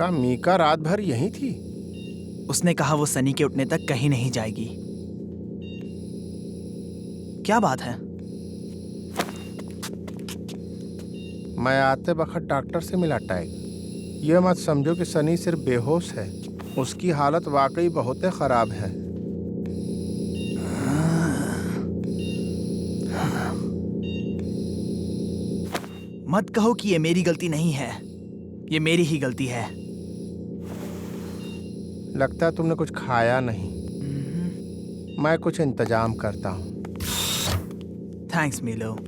पक्का मीका रात भर यहीं थी? उसने कहा वो सनी के उठने तक कहीं नहीं जाएगी। क्या बात है? मैं आते वक्त डॉक्टर से मिला टैग। यह मत समझो कि सनी सिर्फ बेहोश है, उसकी हालत वाकई बहुत खराब है। मत कहो कि ये मेरी गलती नहीं है, ये मेरी ही गलती है। लगता है तुमने कुछ खाया नहीं। मैं कुछ इंतजाम करता हूँ। थैंक्स मीलो।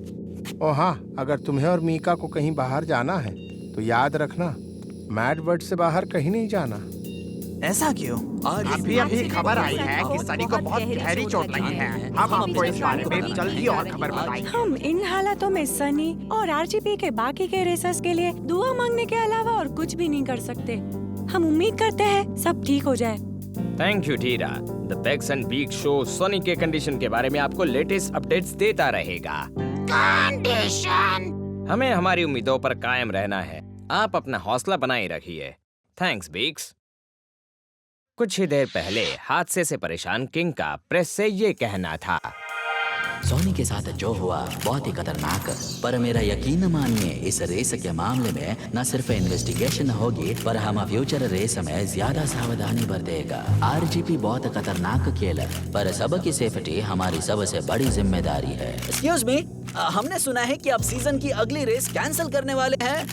ओ हाँ, अगर तुम्हें और मीका को कहीं बाहर जाना है तो याद रखना, मैड वर्ड से बाहर कहीं नहीं जाना। ऐसा क्यों? अभी खबर आई है कि सनी को बहुत गहरी चोट लगी है। हम आपको इस बारे में जल्दी और खबर बताएंगे। हम इन हालातों में सनी और आरजीपी के बाकी के रेसर्स के लिए दुआ मांगने के अलावा और कुछ भी नहीं कर सकते। हम उम्मीद करते हैं सब ठीक हो जाए। थैंक यू टीरा। द बेक्स एंड बीक शो सनी के कंडीशन के बारे में आपको लेटेस्ट अपडेट्स देता रहेगा। कंडीशन? हमें हमारी उम्मीदों पर कायम रहना है। आप अपना हौसला बनाए रखिए। Thanks beaks. कुछ ही देर पहले हादसे से परेशान किंग का प्रेस से ये कहना था। सोनी के साथ जो हुआ बहुत ही खतरनाक, पर मेरा यकीन मानिए इस रेस के मामले में न सिर्फ इन्वेस्टिगेशन होगी पर हम फ्यूचर रेस में ज्यादा सावधानी बरतेगा। आरजीपी बहुत खतरनाक खेल है, पर सबकी सेफ्टी हमारी सबसे बड़ी जिम्मेदारी है। एक्सक्यूज मी, हमने सुना है कि आप सीजन की अगली रेस कैंसिल करने वाले हैं।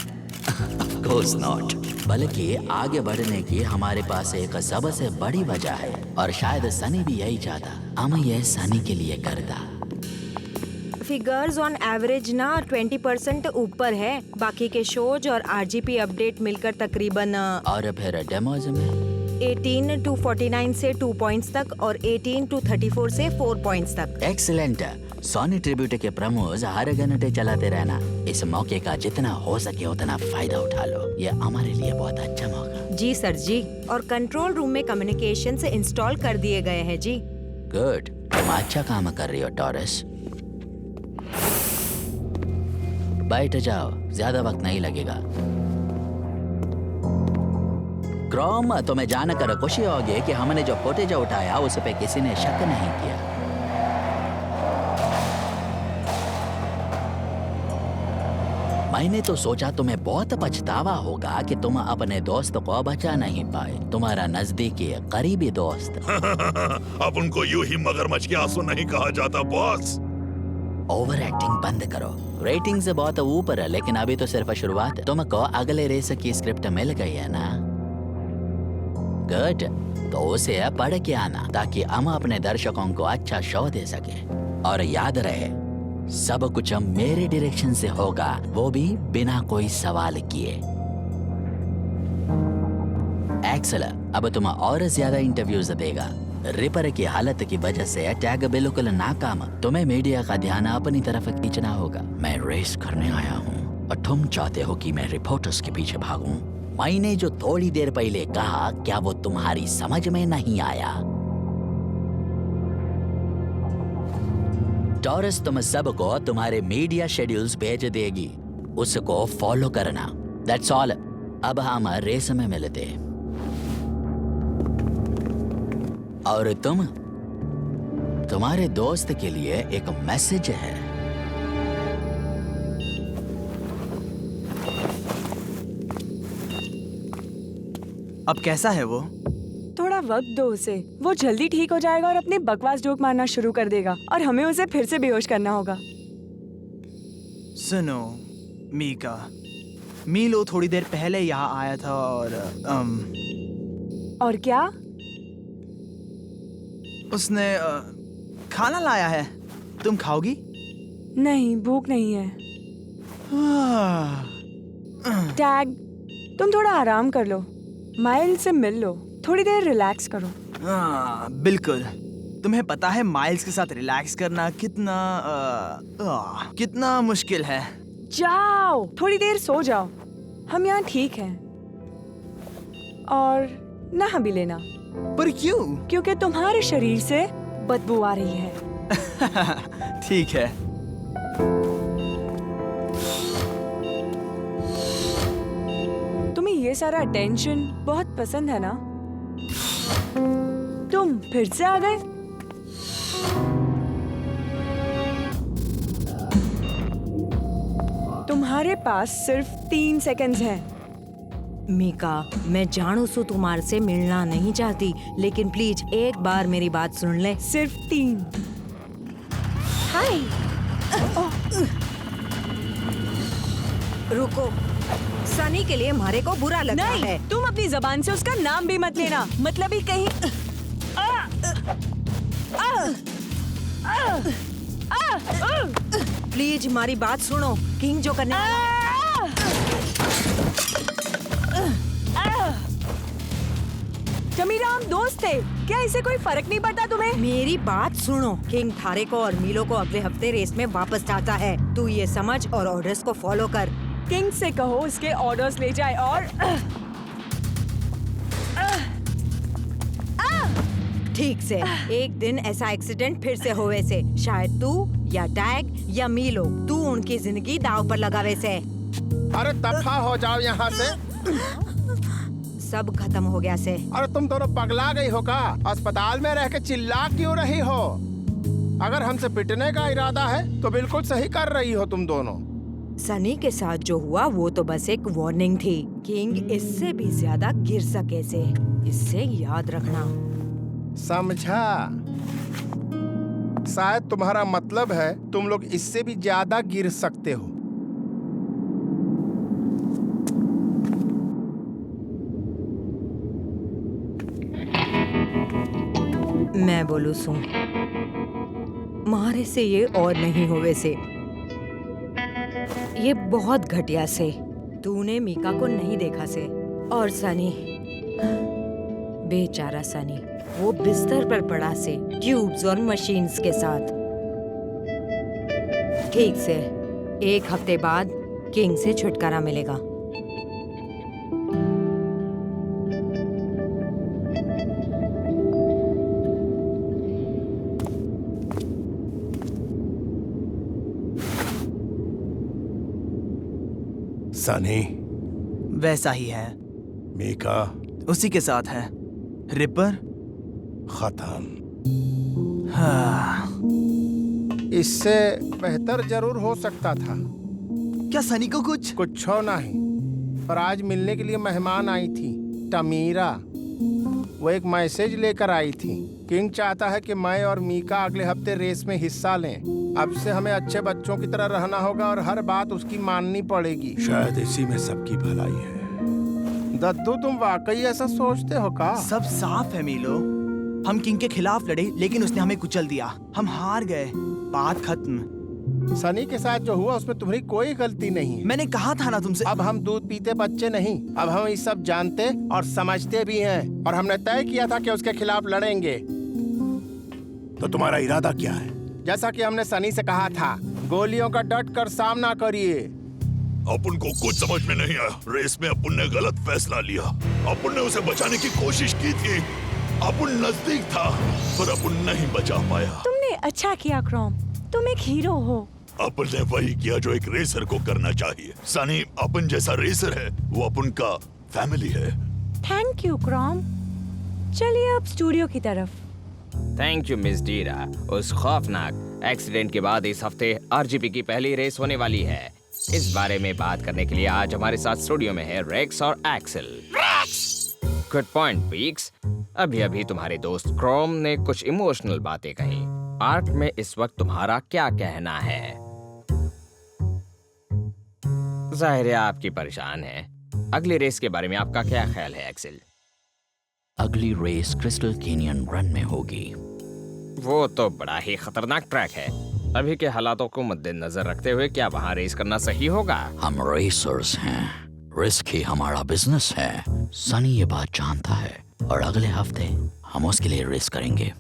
Of course not, बल्कि आगे बढ़ने की हमारे पास एक सबसे बड़ी वजह है, और शायद सनी भी यही चाहता। हम ये सनी के लिए करता। फिगर्स ऑन एवरेज ना 20% ऊपर है। बाकी के शोज और आरजीपी अपडेट मिलकर तकरीबन और फिर डेमोज में 18 to 49 से 2 पॉइंट्स तक और 18 to 34 से 4 पॉइंट्स तक। एक्सीलेंट। सोनी ट्रिब्यूट के प्रमोज हर घंटे चलाते रहना। इस मौके का जितना हो सके उतना फायदा उठा लो। ये हमारे लिए बहुत अच्छा मौका। जी सर जी, और कंट्रोल रूम में कम्युनिकेशन से इंस्टॉल कर दिए गए हैं जी। गुड, तुम अच्छा काम कर रही हो टॉरस। बैठ जाओ, ज्यादा वक्त नहीं लगेगा। क्रोम, तुम्हें जानकर खुशी होगी कि हमने जो फुटेज उठाया उस पे किसी ने शक नहीं किया। मैंने तो सोचा तुम्हें बहुत पछतावा होगा कि तुम अपने दोस्त को बचा नहीं पाए, तुम्हारा नजदीकी करीबी दोस्त। अब उनको यूं ही मगरमच्छ के आंसू नहीं कहा जाता बॉस। ओवर एक्टिंग बंद करो। रेटिंग से बहुत ऊपर है, लेकिन अभी तो सिर्फ शुरुआत है। तुमको अगले रेस की स्क्रिप्ट मिल गई है ना? गुड, तो उसे पढ़ के आना ताकि हम अपने दर्शकों को अच्छा शो दे सके। और याद रहे, सब कुछ मेरे डायरेक्शन से होगा, वो भी बिना कोई सवाल किए। एक्सेल, अब तुम और ज्यादा इंटरव्यूज देगा। रिपर की हालत की वजह से टैग बिल्कुल नाकाम। तुम्हें मीडिया का ध्यान अपनी तरफ खींचना होगा। मैं रेस करने आया हूँ और तुम चाहते हो कि मैं रिपोर्टर्स के पीछे भागूं। मैंने जो थोड़ी देर पहले कहा, क्या वो तुम्हारी समझ में नहीं आया? टॉरस तुम सबको तुम्हारे मीडिया शेड्यूल्स भेज देगी, उसको फॉलो करना। That's all. अब हम रेस में मिलते हैं। और तुम्हारे दोस्त के लिए एक मैसेज है। अब कैसा है वो? थोड़ा वक्त दो उसे, वो जल्दी ठीक हो जाएगा और अपने बकवास जोक मारना शुरू कर देगा और हमें उसे फिर से बेहोश करना होगा। सुनो मीका, मीलो थोड़ी देर पहले यहाँ आया था और क्या? उसने खाना लाया है, तुम खाओगी? नहीं, भूख नहीं है। टैग, तुम थोड़ा आराम कर लो, माइल से मिल लो, थोड़ी देर रिलैक्स करो। बिल्कुल। तुम्हें पता है माइल्स के साथ रिलैक्स करना कितना मुश्किल है। जाओ, थोड़ी देर सो जाओ, हम यहाँ ठीक हैं। और नहा भी लेना। पर क्यों? क्योंकि तुम्हारे शरीर से बदबू आ रही है। ठीक है। तुम्हें ये सारा टेंशन बहुत पसंद है ना? तुम फिर से आ गए? तुम्हारे पास सिर्फ 3 सेकंड्स हैं। मीका, मैं जानू सु तुम्हारे से मिलना नहीं चाहती, लेकिन प्लीज एक बार मेरी बात सुन ले। सिर्फ 3। हाय। रुको, सनी के लिए हमारे को बुरा लगता नहीं, है। तुम अपनी जबान से उसका नाम भी मत लेना। मतलब ही कहीं प्लीज हमारी बात सुनो। किंग जो करने वाला है। जमीरा, हम दोस्त थे, क्या इसे कोई फर्क नहीं पड़ता तुम्हें? मेरी बात सुनो। किंग थारे को और मीलो को अगले हफ्ते रेस में वापस चाहता है। तू ये समझ और ऑर्डर्स को फॉलो कर। किंग से कहो उसके ऑर्डर्स ले जाए और ठीक से। एक दिन ऐसा एक्सीडेंट फिर से होवे से शायद तू या टैग या मीलो, तू उनकी जिंदगी दाव पर लगावे से। अरे दफा हो जाओ यहाँ से। सब खत्म हो गया से। अरे तुम दोनों पगला गई हो का? अस्पताल में रह के चिल्ला क्यों रही हो? अगर हमसे पिटने का इरादा है तो बिल्कुल सही कर रही हो तुम दोनों। सनी के साथ जो हुआ वो तो बस एक वार्निंग थी। किंग इससे भी ज्यादा गिर सके से, इससे याद रखना। समझा? शायद तुम्हारा मतलब है तुम लोग इससे भी ज्यादा गिर सकते हो। मैं बोलूं सू, मारे से ये और नहीं होवे से। ये बहुत घटिया से। तूने मीका को नहीं देखा से। और सनी, बेचारा सनी, वो बिस्तर पर पड़ा से ट्यूब्स और मशीन्स के साथ। ठीक से 1 हफ्ते बाद किंग से छुटकारा मिलेगा। सनी वैसा ही है, मीका उसी के साथ है। रिपर खत्म। हाँ। इससे बेहतर जरूर हो सकता था। क्या सनी को कुछ? कुछ हो नहीं, पर आज मिलने के लिए मेहमान आई थी, तमीरा। वो एक मैसेज लेकर आई थी। किंग चाहता है कि मैं और मीका अगले हफ्ते रेस में हिस्सा लें। अब से हमें अच्छे बच्चों की तरह रहना होगा और हर बात उसकी माननी पड़ेगी। शायद इसी में सबकी भलाई है। दद्दू, तुम वाकई ऐसा सोचते हो का? सब साफ है मीलो। हम किंग के खिलाफ लड़े, लेकिन उसने हमें कुचल दिया। हम हार गए, बात खत्म। सनी के साथ जो हुआ उसमें तुम्हारी कोई गलती नहीं। मैंने कहा था ना तुमसे। अब हम दूध पीते बच्चे नहीं, अब हम ये सब जानते और समझते भी हैं, और हमने तय किया था कि उसके खिलाफ लड़ेंगे। तो तुम्हारा इरादा क्या है? जैसा कि हमने सनी से कहा था, गोलियों का डट कर सामना करिए। अपन को कुछ समझ में नहीं आया। रेस में अपन ने गलत फैसला लिया। अपन ने उसे बचाने की कोशिश की थी। अपन नजदीक था, पर अपन नहीं बचा पाया। तुमने अच्छा किया क्रॉम, तुम एक हीरो हो। अपन ने वही किया जो एक रेसर को करना चाहिए। सनी अपन जैसा रेसर है, वो अपन का फैमिली है। थैंक यू क्रॉम। चलिए अब स्टूडियो की तरफ। थैंक यू मिस डीरा। उस खौफनाक एक्सीडेंट के बाद इस हफ्ते आरजीपी की पहली रेस होने वाली है। इस बारे में बात करने के लिए आज हमारे साथ स्टूडियो में है रेक्स और एक्सेल। Good point beaks. अभी अभी तुम्हारे दोस्त क्रोम ने कुछ इमोशनल बातें कही। आर्क में इस वक्त तुम्हारा क्या कहना है? जाहिर है आपकी परेशान है। अगली रेस के बारे में आपका क्या ख्याल है एक्सेल? अगली रेस क्रिस्टल कैनियन रन में होगी। वो तो बड़ा ही खतरनाक ट्रैक है। अभी के हालातों को मद्देनजर रखते हुए क्या वहाँ रेस करना सही होगा? हम रेसर्स हैं, रिस्क ही हमारा बिजनेस है। सनी ये बात जानता है और अगले हफ्ते हम उसके लिए रेस करेंगे।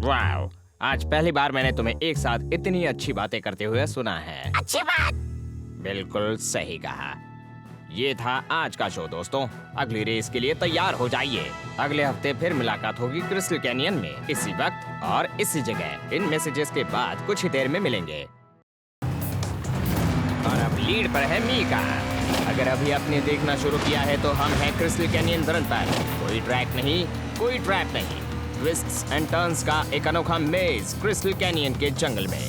वाह, आज पहली बार मैंने तुम्हें एक साथ इतनी अच्छी बातें करते हुए सुना है। अच्छी बात। बिल्कुल सही कहा। ये था आज का शो दोस्तों। अगली रेस के लिए तैयार हो जाइए। अगले हफ्ते फिर मुलाकात होगी क्रिस्टल कैनियन में, इसी वक्त और इसी जगह। इन मैसेजेस के बाद कुछ ही देर में मिलेंगे। और अब लीड पर है मीका। अगर अभी आपने देखना शुरू किया है तो हम हैं क्रिस्टल कैनियन रन पर। कोई ट्रैक नहीं, कोई ट्रैप नहीं, ट्विस्ट्स एंड टर्न्स का एक अनोखा मेज क्रिस्टल कैनियन के जंगल में।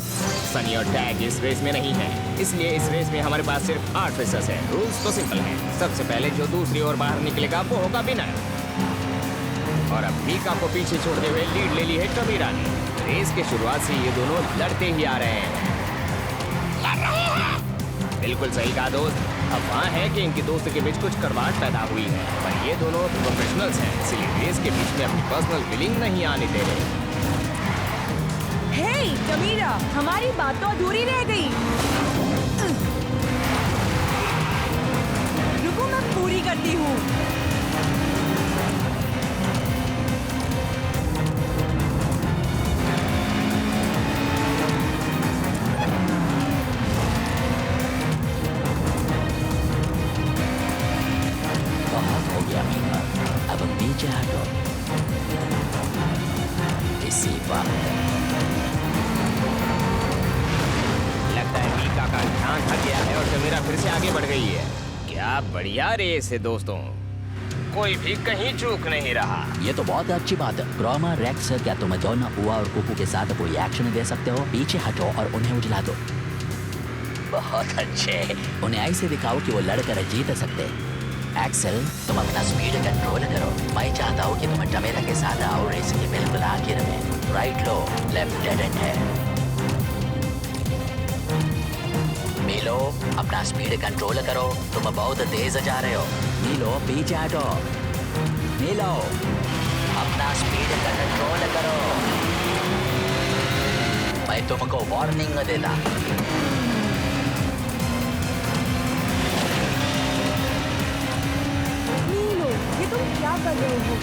सनी और टैग इस रेस में नहीं है, इसलिए इस रेस में हमारे पास सिर्फ 8 रेसर्स हैं। रूल्स तो सिंपल हैं। सबसे पहले जो दूसरी ओर बाहर निकलेगा वो होगा विनर। और अब मीका को पीछे छोड़ते हुए लीड ले ली है टमीरा ने। रेस के शुरुआत से ये दोनों लड़ते ही आ रहे हैं। बिल्कुल सही कहा दोस्त। अब वहाँ है कि इनके दोस्त के बीच कुछ कड़वाहट पैदा हुई है, पर ये दोनों प्रोफेशनल्स हैं, इसलिए रेस के बीच में अपनी पर्सनल फीलिंग नहीं आने दे रहे। हे टमीरा, हमारी बात तो अधूरी रह गई। रुको, मैं पूरी करती हूँ। बहुत हो गया मीका, अब नीचे हटो। इसी वक्त लगता है मीका का ध्यान हट गया है और टमीरा फिर से आगे बढ़ गई है। क्या बढ़िया रेस है दोस्तों, कोई भी कहीं चूक नहीं रहा। ये तो बहुत अच्छी बात है। ग्रोमा, रेक्स, क्या तुम दोनों उआ और कुकू के साथ कोई एक्शन दे सकते हो? पीछे हटो और उन्हें उजला दो। बहुत अच्छे, उन्हें ऐसे दिखाओ कि वो लड़कर जीत सकते। एक्सेल, तुम अपना स्पीड कंट्रोल करो। मैं चाहता हूँ कि तुम टमेरा के साथ आओ रेस के बिल्कुल आखिर में। Right low, left dead and है। मीलो, अपना स्पीड कंट्रोल करो, तुम बहुत तेज जा रहे हो। मीलो, पीछे हटो। मीलो, अपना स्पीड कंट्रोल करो। मैं तुमको वार्निंग देता। ये तुम क्या कर रहे हो?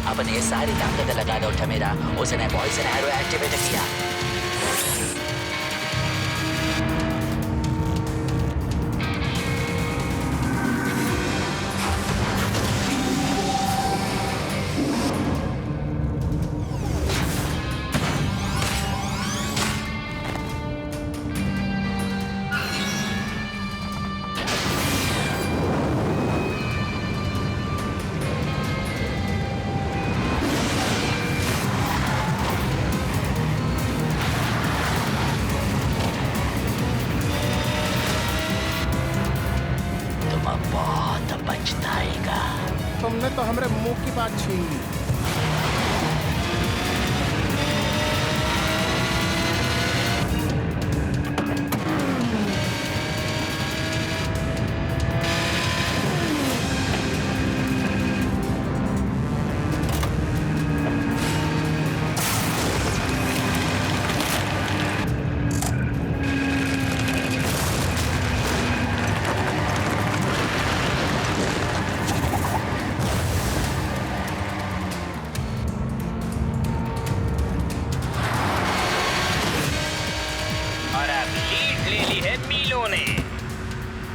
अपने सारी ताकत लगा दो टमेरा। उसने पॉइजन एरो एक्टिवेट किया। बहुत पछताएगा। तुमने तो हमरे मुंह की बात छीन ली।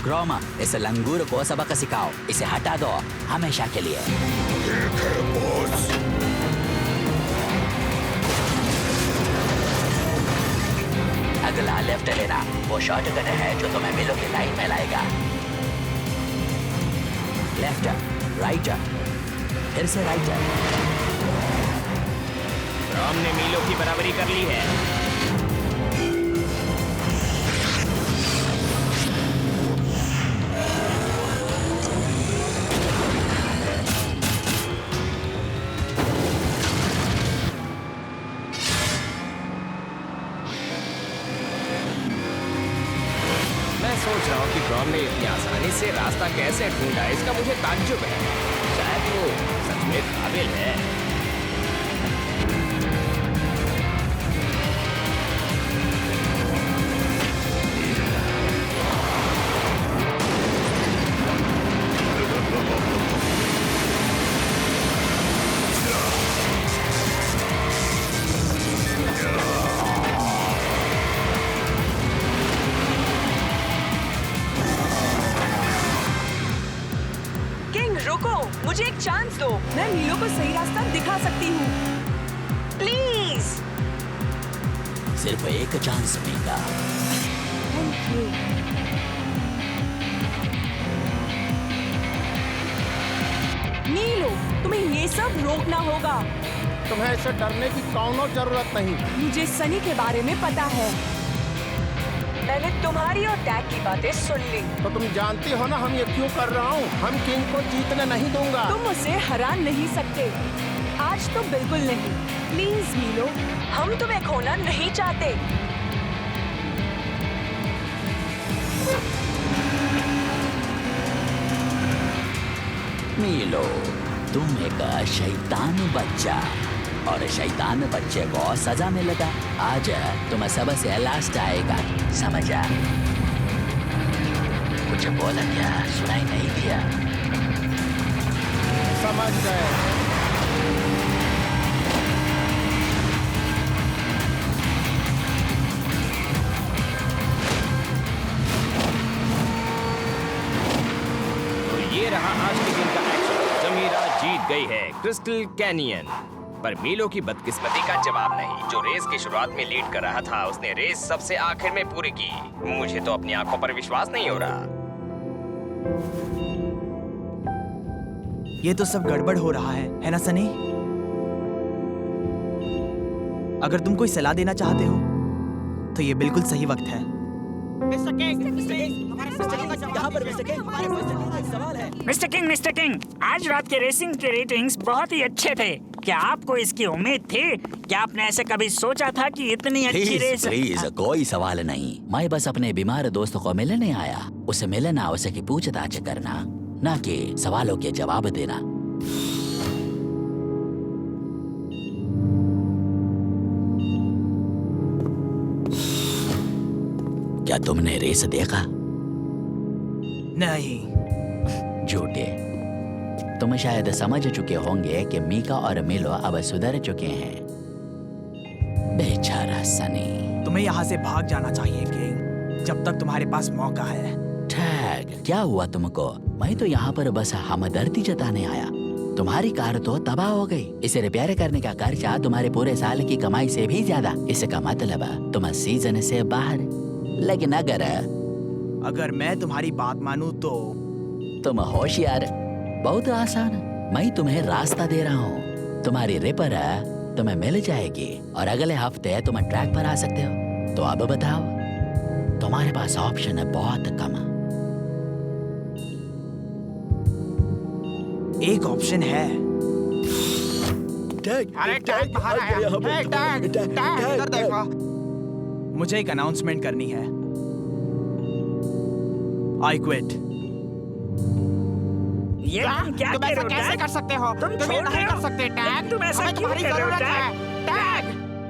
ग्रोमा, इस लंगूर को सबक सिखाओ। इसे हटा दो हमेशा के लिए। ठीक है बॉस। अगला लेफ्ट लेना, वो शॉर्टकट है जो तुम्हें मिलो की लाइन में लाएगा। लेफ्ट, राइट, फिर से राइट। हमने मीलो की बराबरी कर ली है। सोच रहा हूँ कि ग्रॉम ने इतनी आसानी से रास्ता कैसे ढूंढा, इसका मुझे ताज्जुब है। शायद वो सच में काबिल है। चांस दो, मैं मीलो को सही रास्ता दिखा सकती हूँ। प्लीज। सिर्फ एक चांस मीका। Thank you. मीलो, तुम्हें ये सब रोकना होगा। तुम्हें ऐसे डरने की कौनो जरूरत नहीं। मुझे सनी के बारे में पता है। मैंने तुम्हारी और टैग की बातें सुन ली। तो तुम जानती हो ना हम ये क्यों कर रहा हूँ। हम किंग को जीतने नहीं दूंगा। तुम उसे हरा नहीं सकते, आज तो बिल्कुल नहीं। प्लीज मीलो, हम तुम्हें खोना नहीं चाहते। मीलो, तुम एक शैतान बच्चा, और शैतान बच्चे को सजा मिलेगा। आज तुम सबसे लास्ट आएगा, समझा? कुछ बोला क्या? सुनाई नहीं दिया? समझ गए। ये रहा आज के दिन का एक्शन। जमीरा जीत गई है क्रिस्टल कैनियन, पर मीलो की बदकिस्मती का जवाब नहीं। जो रेस की शुरुआत में लीड कर रहा था, उसने रेस सबसे आखिर में पूरी की। मुझे तो अपनी आंखों पर विश्वास नहीं हो रहा। ये तो सब गड़बड़ हो रहा है ना सनी? अगर तुम कोई सलाह देना चाहते हो तो ये बिल्कुल सही वक्त है। मिस्टर किंग, आज रात के रेसिंग के रेटिंग्स बहुत ही अच्छे थे। क्या आपको इसकी उम्मीद थी? क्या आपने ऐसे कभी सोचा था कि इतनी अच्छी रेस? प्लीज, कोई सवाल नहीं। मैं बस अपने बीमार दोस्त को मिलने आया। उसे मिलना, उसे की पूछताछ करना, ना कि सवालों के जवाब देना। क्या तुमने रेस देखा? नहीं। झूठे। तुम शायद समझ चुके होंगे कि मीका और मिलो अब सुधर चुके हैं। बेचारा सनी। तुम्हें यहाँ से भाग जाना चाहिए किंग, जब तक तुम्हारे पास मौका है। टैग, क्या हुआ तुमको? मैं तो यहाँ पर बस हमदर्दी जताने आया। तुम्हारी कार तो तबाह हो गई। इसे रिपेयर करने का खर्चा तुम्हारे पूरे साल की कमाई से भी ज्यादा। इसका मतलब तुम सीजन से बाहर। लेकिन अगर मैं तुम्हारी बात मानूं तो तुम होशियार। बहुत आसान। मैं तुम्हें रास्ता दे रहा हूँ। तुम्हारी रिपर तुम्हें मिल जाएगी और अगले हफ्ते तुम ट्रैक पर आ सकते हो। तो अब बताओ, तुम्हारे पास ऑप्शन है बहुत कम। एक ऑप्शन है। अरे टैग बाहर आया। हे टैग, इधर देखो। मुझे एक अनाउंसमेंट करनी है। I quit. ये तुम क्या तुम ऐसा कैसे कर सकते हो? तुम ये नहीं कर सकते टैग। तुम ऐसा हमें क्यों तुम्हारी कर रहे हो, जरूरत है टैग? टैग।